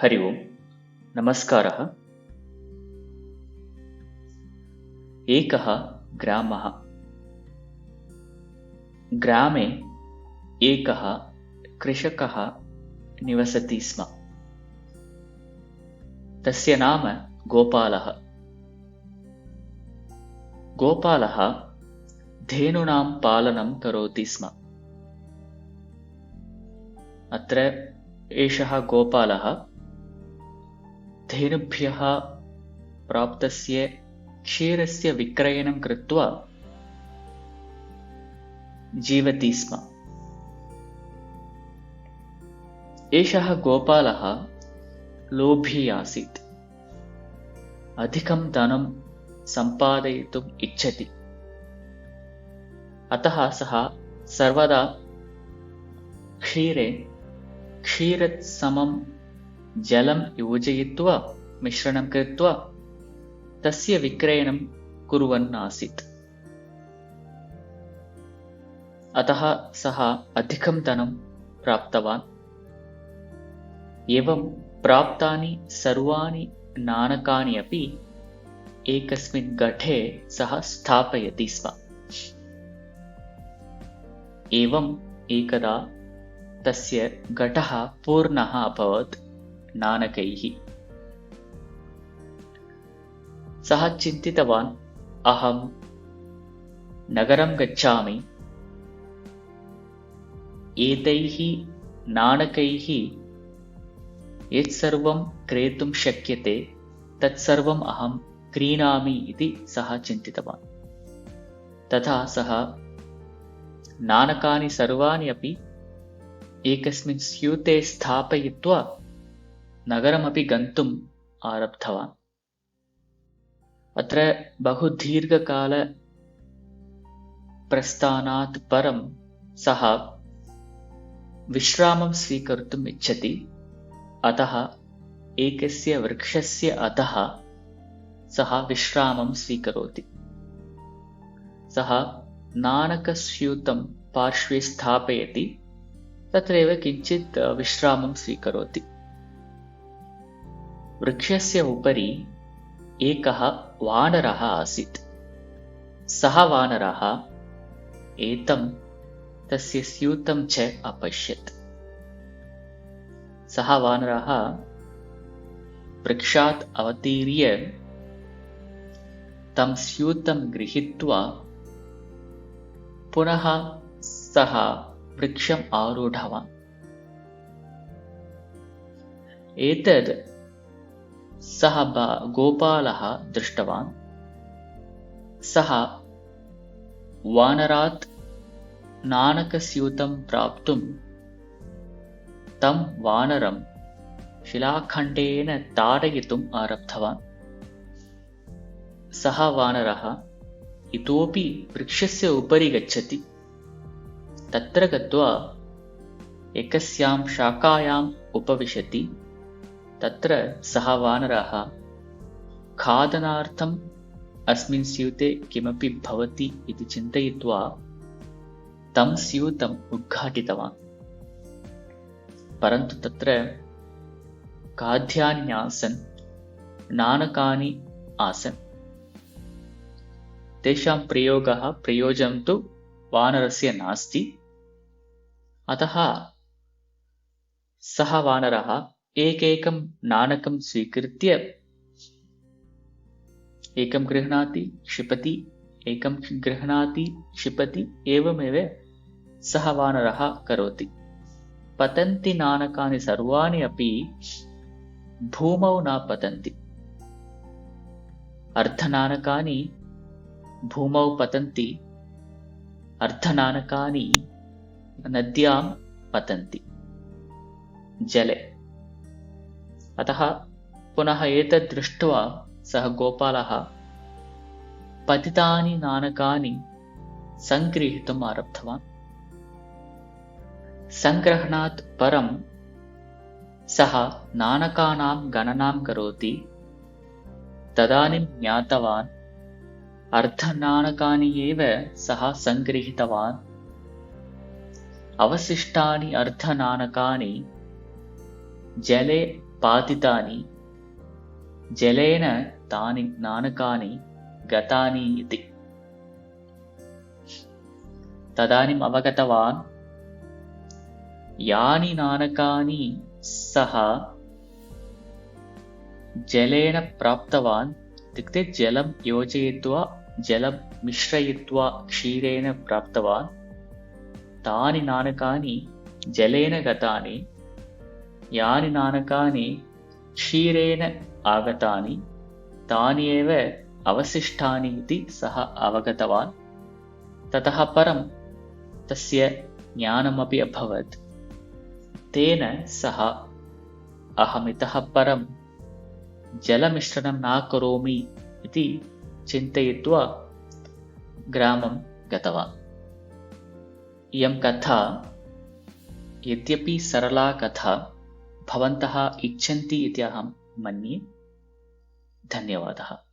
हरि ओम् नमस्कारः। एकः ग्रामः। ग्रामे एकः कृषकः निवसति स्म। तस्य नाम गोपालः। गोपालः धेनूनां पालनं करोति स्म। अत्र एषः गोपालः धेनुभ्यः प्राप्तस्य क्षीरस्य विक्रयणं कृत्वा जीवति स्म। एषः गोपालः लोभी आसीत्। अधिकं धनं सम्पादयितुम् इच्छति। अतः सः सर्वदा क्षीरे क्षीरसमं जलं योजयित्वा मिश्रणं कृत्वा तस्य विक्रयणं कुर्वन् आसीत्। अतः सः अधिकं धनं प्राप्तवान्। एवं प्राप्तानि सर्वाणि नाणकानि अपि एकस्मिन् घटे सः स्थापयति स्म। एवं एकदा तस्य घटः पूर्णः अभवत् नाणकैः। सः चिन्तितवान्, अहं नगरं गच्छामि, एतैः नाणकैः यत्सर्वं क्रेतुं शक्यते तत्सर्वम् अहं क्रीणामि इति सः चिन्तितवान्। तथा सः नाणकानि सर्वाणि अपि एकस्मिन् स्यूते स्थापयित्वा नगरमपि गन्तुम् आरब्धवान्। अत्र बहु दीर्घकाल प्रस्थानात् परं सः विश्रामं स्वीकर्तुम् इच्छति। अतः एकस्य वृक्षस्य अधः सः विश्रामं स्वीकरोति। सः नाणकस्यूतं पार्श्वे स्थापयति, तत्रैव किञ्चित् विश्रामं स्वीकरोति। वृक्षस्य उपरि एकः वानरः आसीत्। सः वानरः एतं तस्य स्यूतं च अपश्यत्। सः वानरः वृक्षात् अवतीर्य तं स्यूतं गृहीत्वा पुनः सः वृक्षम् आरूढवान्। एतद् सः गोपालः दृष्टवान्। सः वानरात् नाणकस्यूतं प्राप्तुं तं वानरं शिलाखण्डेन ताडयितुम् आरब्धवान्। सः वानरः इतोपि वृक्षस्य उपरि गच्छति। तत्र गत्वा एकस्यां शाखायाम् उपविशति। तत्र सः वानरः खादनार्थम् अस्मिन् स्यूते किमपि भवति इति चिन्तयित्वा तं स्यूतम् उद्घाटितवान्। परन्तु तत्र खाद्यानि आसन्, नाणकानि आसन्। तेषां प्रयोजनं तु वानरस्य नास्ति। अतः सः वानरः एकैकं नाणकं स्वीकृत्य एकं गृह्णाति, क्षिपति, एकं गृह्णाति, क्षिपति, एवमेव सः वानरः करोति। पतन्ति नाणकानि सर्वाणि अपि भूमौ न पतन्ति। अर्धनाणकानि भूमौ पतन्ति, अर्धनाणकानि नद्यां पतन्ति, जले। अतः पुनः एतद् दृष्ट्वा सः गोपालः पतितानि नाणकानि सङ्गृहीतुम् आरब्धवान्। सङ्ग्रहणात् परं सः नाणकानां गणनां करोति। तदानीं ज्ञातवान्, अर्धनाणकानि एव सः सङ्गृहीतवान्। अवशिष्टानि अर्धनाणकानि जले पातितानि जलेन तानि नाणकानि गतानि इति। तदानीम् अवगतवान् यानि नाणकानि सः जलेन प्राप्तवान्, इत्युक्ते जलं योजयित्वा जलं मिश्रयित्वा क्षीरेण प्राप्तवान्, तानि नाणकानि जलेन गतानि, यानि नाणकानि क्षीरेण आगतानि तानि एव अवशिष्टानि इति सः अवगतवान्। ततः परं तस्य ज्ञानमपि अभवत्। तेन सः अहमितः परं जलमिश्रणं न करोमि इति चिन्तयित्वा ग्रामं गतवान्। इयं कथा यद्यपि सरला कथा, भवन्तः इच्छन्ति इति अहं मन्ये। धन्यवादः।